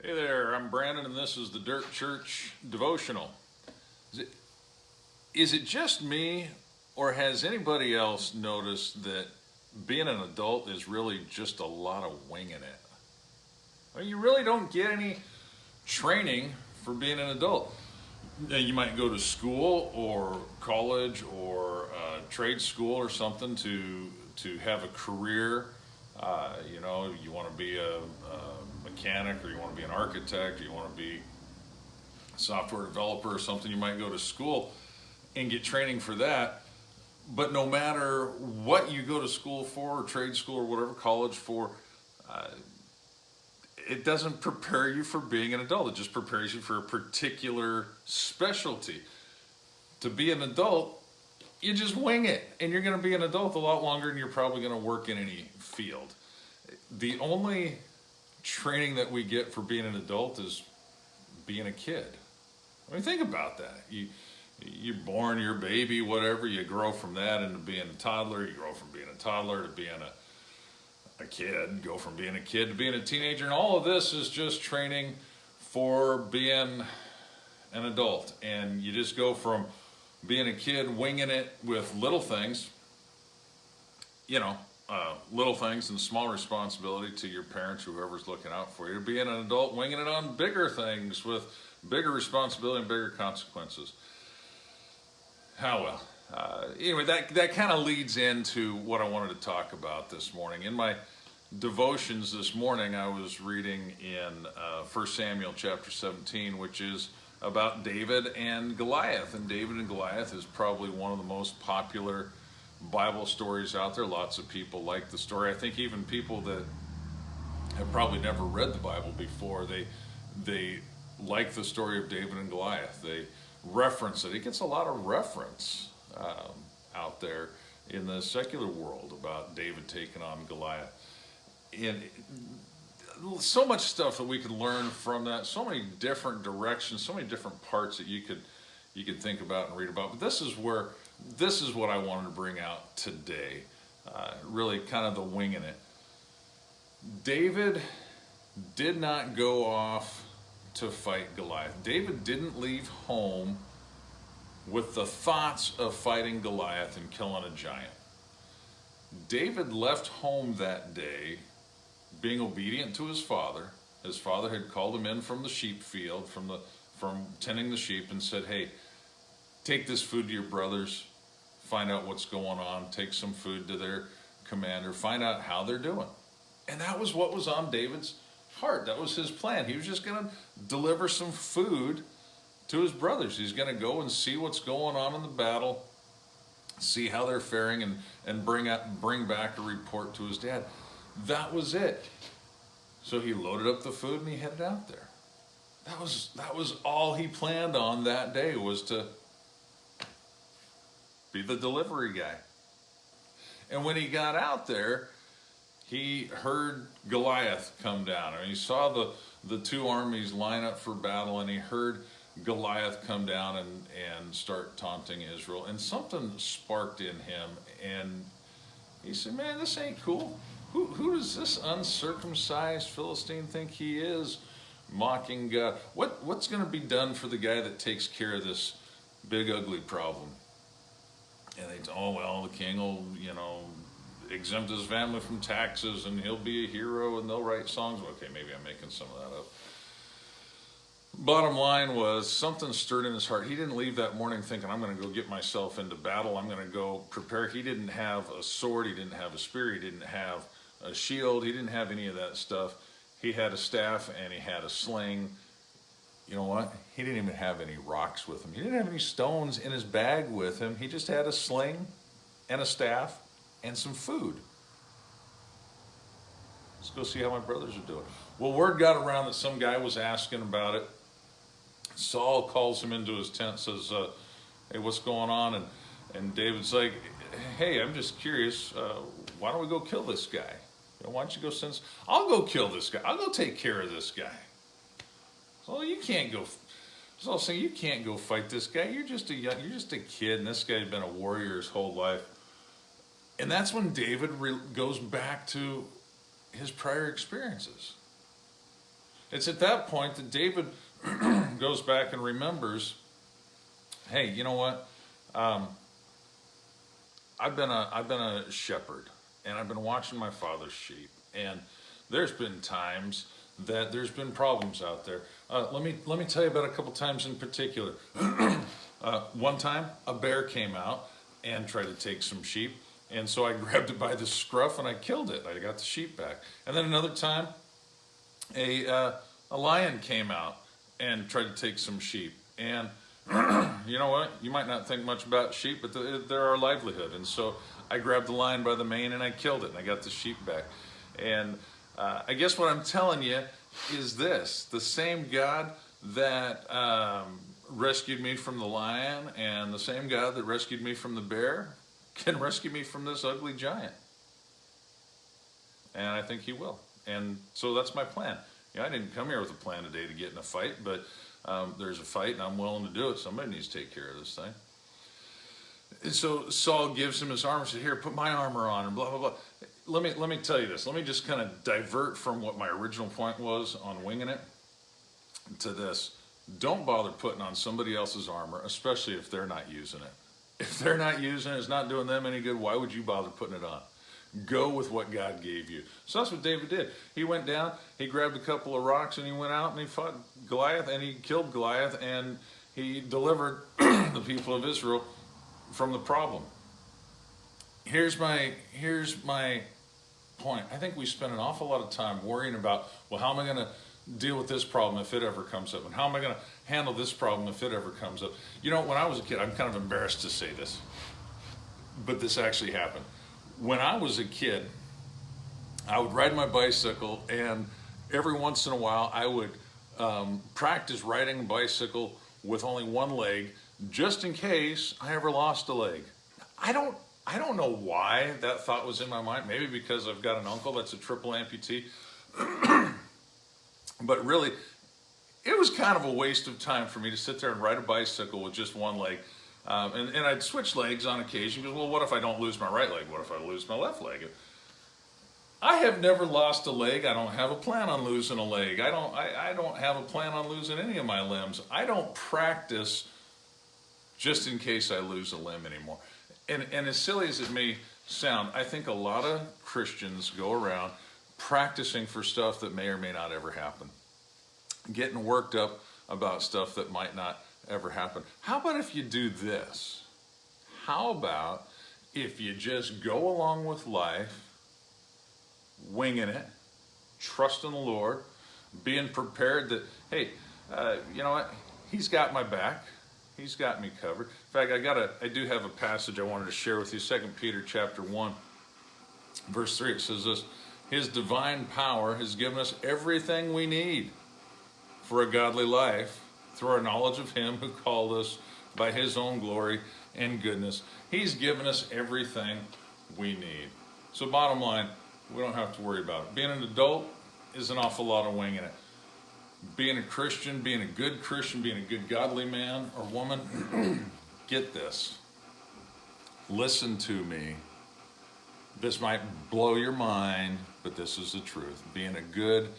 Hey there, I'm Brandon, and this is the Dirt Church Devotional. Is it, is it just me, or has anybody else noticed that being an adult is really just a lot of winging it? Well, you really don't get any training for being an adult. You might go to school or college or trade school or something to have a career. You want to be a mechanic, or you want to be an architect, or you want to be a software developer or something. You might go to school and get training for that. But no matter what you go to school for, or trade school, or whatever, college for, uh, it doesn't prepare you for being an adult. It just prepares you for a particular specialty. To be an adult, you just wing it, and you're going to be an adult a lot longer than you're probably going to work in any field. The only training that we get for being an adult is being a kid. I mean, think about that. You're born, you're a baby, whatever. You grow from that into being a toddler. You grow from being a toddler to being a kid. Go from being a kid to being a teenager, and all of this is just training for being an adult. And you just go from being a kid, winging it with little things, little things and small responsibility to your parents, whoever's looking out for you, to being an adult, winging it on bigger things with bigger responsibility and bigger consequences. How well. Anyway, that kind of leads into what I wanted to talk about this morning. In my devotions this morning, I was reading in 1 Samuel chapter 17, which is about David and Goliath. And David and Goliath is probably one of the most popular Bible stories out there. Lots of people like the story. I think even people that have probably never read the Bible before, they like the story of David and Goliath. They reference it. It gets a lot of reference out there in the secular world about David taking on Goliath. And so much stuff that we could learn from that. So many different directions. So many different parts that you could think about and read about. But this is what I wanted to bring out today. Really, kind of the winging it. David did not go off to fight Goliath. David didn't leave home with the thoughts of fighting Goliath and killing a giant. David left home that day being obedient to his father. His father had called him in from the sheep field, from tending the sheep, and said, "Hey, take this food to your brothers, find out what's going on, take some food to their commander, find out how they're doing." And that was what was on David's heart. That was his plan. He was just going to deliver some food to his brothers. He's going to go and see what's going on in the battle, see how they're faring, and bring back a report to his dad. That was it. So he loaded up the food and he headed out there. That was all he planned on that day, was to be the delivery guy. And when he got out there, he heard Goliath come down. I mean, he saw the two armies line up for battle, and he heard Goliath come down and start taunting Israel. And something sparked in him, and he said, "Man, this ain't cool. Who does this uncircumcised Philistine think he is, mocking God? What's going to be done for the guy that takes care of this big, ugly problem?" And they, "Oh, well, the king will, exempt his family from taxes, and he'll be a hero, and they'll write songs." Okay, maybe I'm making some of that up. Bottom line was, something stirred in his heart. He didn't leave that morning thinking, "I'm going to go get myself into battle. I'm going to go prepare." He didn't have a sword. He didn't have a spear. He didn't have a shield. He didn't have any of that stuff. He had a staff and he had a sling. You know what? He didn't even have any rocks with him. He didn't have any stones in his bag with him. He just had a sling and a staff and some food. Let's go see how my brothers are doing. Well, word got around that some guy was asking about it. Saul calls him into his tent, says, "Hey, what's going on?" And David's like, "Hey, I'm just curious. Why don't we go kill this guy? Why don't you go send? I'll go kill this guy. I'll go take care of this guy." "So you can't go." Saul's saying, "You can't go fight this guy. You're just a kid, and this guy's been a warrior his whole life." And that's when David goes back to his prior experiences. It's at that point that David goes back and remembers, hey, you know what? I've been a shepherd, and I've been watching my father's sheep, and there's been times that there's been problems out there. Let me tell you about a couple times in particular. One time, a bear came out and tried to take some sheep, and so I grabbed it by the scruff and I killed it. I got the sheep back. And then another time, a lion came out and tried to take some sheep, and you know what? You might not think much about sheep, but they're our livelihood. And so I grabbed the lion by the mane and I killed it, and I got the sheep back. And I guess what I'm telling you is this: the same God that rescued me from the lion and the same God that rescued me from the bear can rescue me from this ugly giant. And I think he will. And so that's my plan. You know, I didn't come here with a plan today to get in a fight, but there's a fight and I'm willing to do it. Somebody needs to take care of this thing. And so Saul gives him his armor and says, here, put my armor on, and blah, blah, blah. Let me tell you this. Let me just kind of divert from what my original point was on winging it to this. Don't bother putting on somebody else's armor, especially if they're not using it. If they're not using it, it's not doing them any good, why would you bother putting it on? Go with what God gave you. So that's what David did. He went down, he grabbed a couple of rocks, and he went out and he fought Goliath, and he killed Goliath, and he delivered the people of Israel from the problem. Here's my point. I think we spend an awful lot of time worrying about, well, how am I going to deal with this problem if it ever comes up? And how am I going to handle this problem if it ever comes up? You know, when I was a kid, I'm kind of embarrassed to say this, but this actually happened. When I was a kid, I would ride my bicycle, and every once in a while I would practice riding a bicycle with only one leg, just in case I ever lost a leg. I don't know why that thought was in my mind. Maybe because I've got an uncle that's a triple amputee. But really, it was kind of a waste of time for me to sit there and ride a bicycle with just one leg. And I'd switch legs on occasion because, well, what if I don't lose my right leg? What if I lose my left leg? I have never lost a leg. I don't have a plan on losing a leg. I don't have a plan on losing any of my limbs. I don't practice just in case I lose a limb anymore. And as silly as it may sound, I think a lot of Christians go around practicing for stuff that may or may not ever happen, getting worked up about stuff that might not ever happen. How about if you do this? How about if you just go along with life, winging it, trusting the Lord, being prepared that, hey, you know what? He's got my back. He's got me covered. In fact, I do have a passage I wanted to share with you. 2 Peter chapter 1, verse 3. It says this: His divine power has given us everything we need for a godly life through our knowledge of Him who called us by His own glory and goodness. He's given us everything we need. So bottom line, we don't have to worry about it. Being an adult is an awful lot of winging it. Being a Christian, being a good Christian, being a good godly man or woman, get this. Listen to me. This might blow your mind, but this is the truth. Being a good,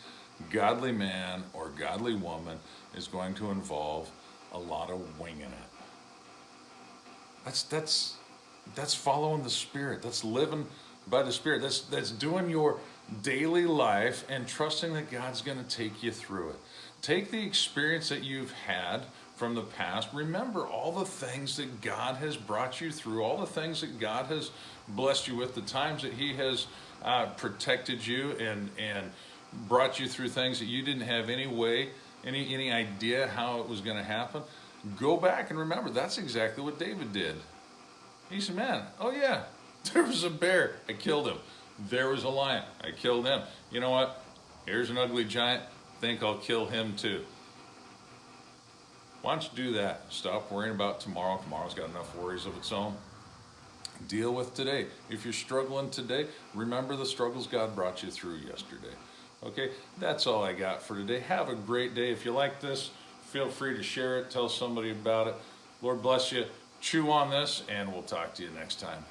godly man or godly woman is going to involve a lot of winging it. That's following the Spirit. That's living by the Spirit. That's doing your daily life and trusting that God's going to take you through it. Take the experience that you've had from the past. Remember all the things that God has brought you through, all the things that God has blessed you with, the times that He has protected you and brought you through things that you didn't have any idea how it was going to happen. Go back and remember, that's exactly what David did. He said, man, oh yeah, there was a bear, I killed him. There was a lion, I killed him. You know what? Here's an ugly giant, think I'll kill him too. Why don't you do that? Stop worrying about tomorrow. Tomorrow's got enough worries of its own. Deal with today. If you're struggling today, remember the struggles God brought you through yesterday. Okay, that's all I got for today. Have a great day. If you like this, feel free to share it. Tell somebody about it. Lord bless you. Chew on this, and we'll talk to you next time.